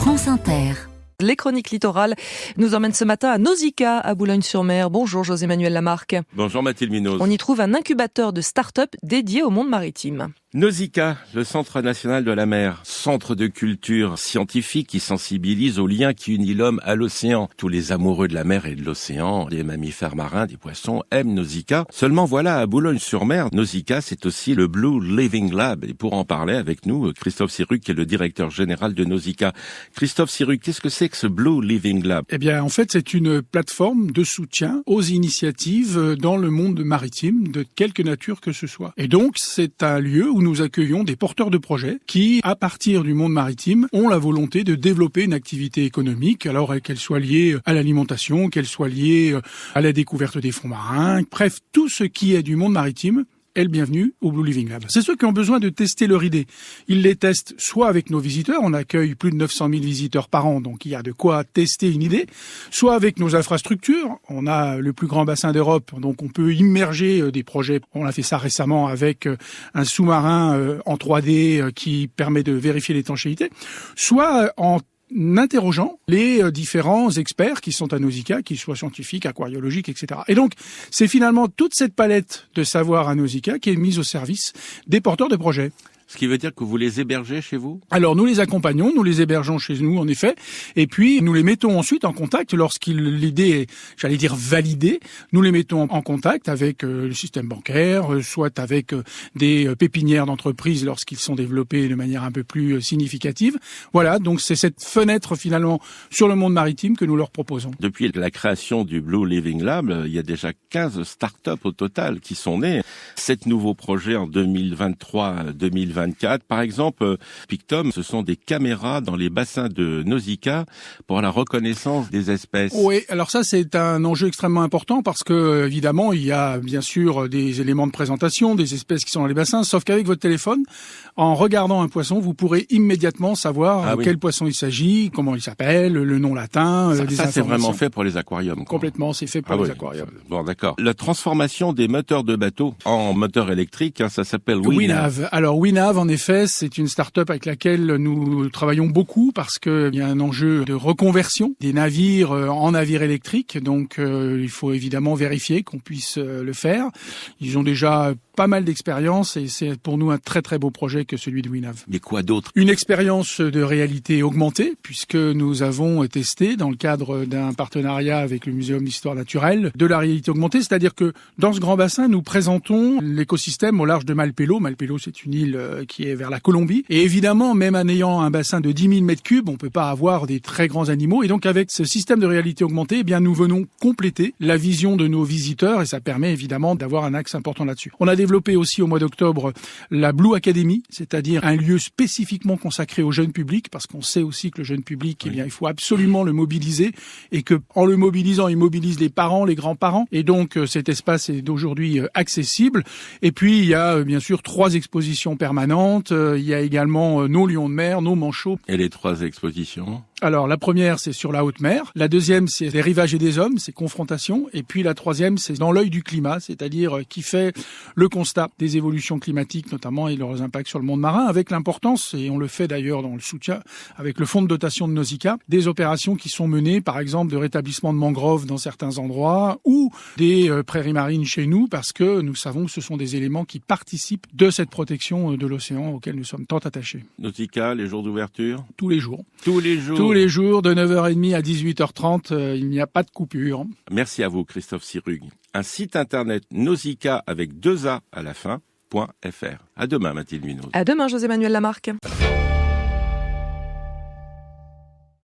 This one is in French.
France Inter. Les chroniques littorales nous emmènent ce matin à Nausicaa, à Boulogne-sur-Mer. Bonjour José-Manuel Lamarque. Bonjour Mathilde Munoz. On y trouve un incubateur de start-up dédié au monde maritime. Nausicaa, le Centre national de la mer, centre de culture scientifique qui sensibilise aux liens qui unissent l'homme à l'océan. Tous les amoureux de la mer et de l'océan, les mammifères marins, des poissons, aiment Nausicaa. Seulement voilà, à Boulogne-sur-Mer, Nausicaa, c'est aussi le Blue Living Lab. Et pour en parler avec nous, Christophe Sirugue, qui est le directeur général de Nausicaa. Christophe Sirugue, qu'est-ce que c'est que ce Blue Living Lab? Eh bien, en fait, c'est une plateforme de soutien aux initiatives dans le monde maritime, de quelque nature que ce soit. Et donc, c'est un lieu où nous accueillons des porteurs de projets qui, à partir du monde maritime, ont la volonté de développer une activité économique, alors qu'elle soit liée à l'alimentation, qu'elle soit liée à la découverte des fonds marins, bref, tout ce qui est du monde maritime est le bienvenu au Blue Living Lab. C'est ceux qui ont besoin de tester leur idée. Ils les testent soit avec nos visiteurs, on accueille plus de 900 000 visiteurs par an, donc il y a de quoi tester une idée, soit avec nos infrastructures. On a le plus grand bassin d'Europe, donc on peut immerger des projets. On a fait ça récemment avec un sous-marin en 3D qui permet de vérifier l'étanchéité, soit en interrogeant les différents experts qui sont à Nausicaa, qu'ils soient scientifiques, aquariologiques, etc. Et donc, c'est finalement toute cette palette de savoir à Nausicaa qui est mise au service des porteurs de projets. Ce qui veut dire que vous les hébergez chez vous? Alors, nous les accompagnons, nous les hébergeons chez nous, en effet, et puis nous les mettons ensuite en contact l'idée est, j'allais dire, validée. Nous les mettons en contact avec le système bancaire, soit avec des pépinières d'entreprises lorsqu'ils sont développés de manière un peu plus significative. Voilà, donc c'est cette fenêtre finalement sur le monde maritime que nous leur proposons. Depuis la création du Blue Living Lab, il y a déjà 15 start-up au total qui sont nées. 7 nouveaux projets en 2023-2024. Par exemple, Pictom, ce sont des caméras dans les bassins de Nausicaa pour la reconnaissance des espèces. Oui, alors ça c'est un enjeu extrêmement important parce que évidemment il y a bien sûr des éléments de présentation, des espèces qui sont dans les bassins, sauf qu'avec votre téléphone, en regardant un poisson, vous pourrez immédiatement savoir quel poisson il s'agit, comment il s'appelle, le nom latin, des informations. Ça c'est vraiment fait pour les aquariums, quoi. Complètement, c'est fait pour les aquariums. Bon, d'accord. La transformation des moteurs de bateau en moteurs électriques, ça s'appelle WinNav. Alors WinNav, en effet, c'est une start-up avec laquelle nous travaillons beaucoup parce qu'il y a un enjeu de reconversion des navires en navires électriques. Donc, il faut évidemment vérifier qu'on puisse le faire. Ils ont déjà pas mal d'expérience et c'est pour nous un très très beau projet que celui de WinNav. Mais quoi d'autre? Une expérience de réalité augmentée puisque nous avons testé dans le cadre d'un partenariat avec le Muséum d'Histoire Naturelle de la réalité augmentée, c'est-à-dire que dans ce grand bassin, nous présentons l'écosystème au large de Malpelo. Malpelo, c'est une île qui est vers la Colombie et évidemment, même en ayant un bassin de 10 000 mètres cubes, on peut pas avoir des très grands animaux et donc avec ce système de réalité augmentée, eh bien nous venons compléter la vision de nos visiteurs et ça permet évidemment d'avoir un axe important là-dessus. On a développé aussi au mois d'octobre la Blue Academy, c'est-à-dire un lieu spécifiquement consacré au jeune public, parce qu'on sait aussi que le jeune public, eh bien, il faut absolument le mobiliser, et que en le mobilisant, il mobilise les parents, les grands-parents, et donc cet espace est d'aujourd'hui accessible. Et puis il y a bien sûr 3 expositions permanentes, il y a également nos lions de mer, nos manchots. Et les 3 expositions? Alors, la première, c'est sur la haute mer. La deuxième, c'est les rivages et des hommes, c'est confrontation. Et puis, la troisième, c'est dans l'œil du climat, c'est-à-dire qui fait le constat des évolutions climatiques, notamment, et leurs impacts sur le monde marin, avec l'importance, et on le fait d'ailleurs dans le soutien, avec le fonds de dotation de Nausicaa, des opérations qui sont menées, par exemple, de rétablissement de mangroves dans certains endroits, ou des prairies marines chez nous, parce que nous savons que ce sont des éléments qui participent de cette protection de l'océan auquel nous sommes tant attachés. Nausicaa, les jours d'ouverture? Tous les jours. Tous les jours? Tous les jours, de 9h30 à 18h30, il n'y a pas de coupure. Merci à vous, Christophe Sirugue. Un site internet Nausicaa avec 2 A à la fin, .fr. À demain, Mathilde Munoz. À demain, José-Manuel Lamarque.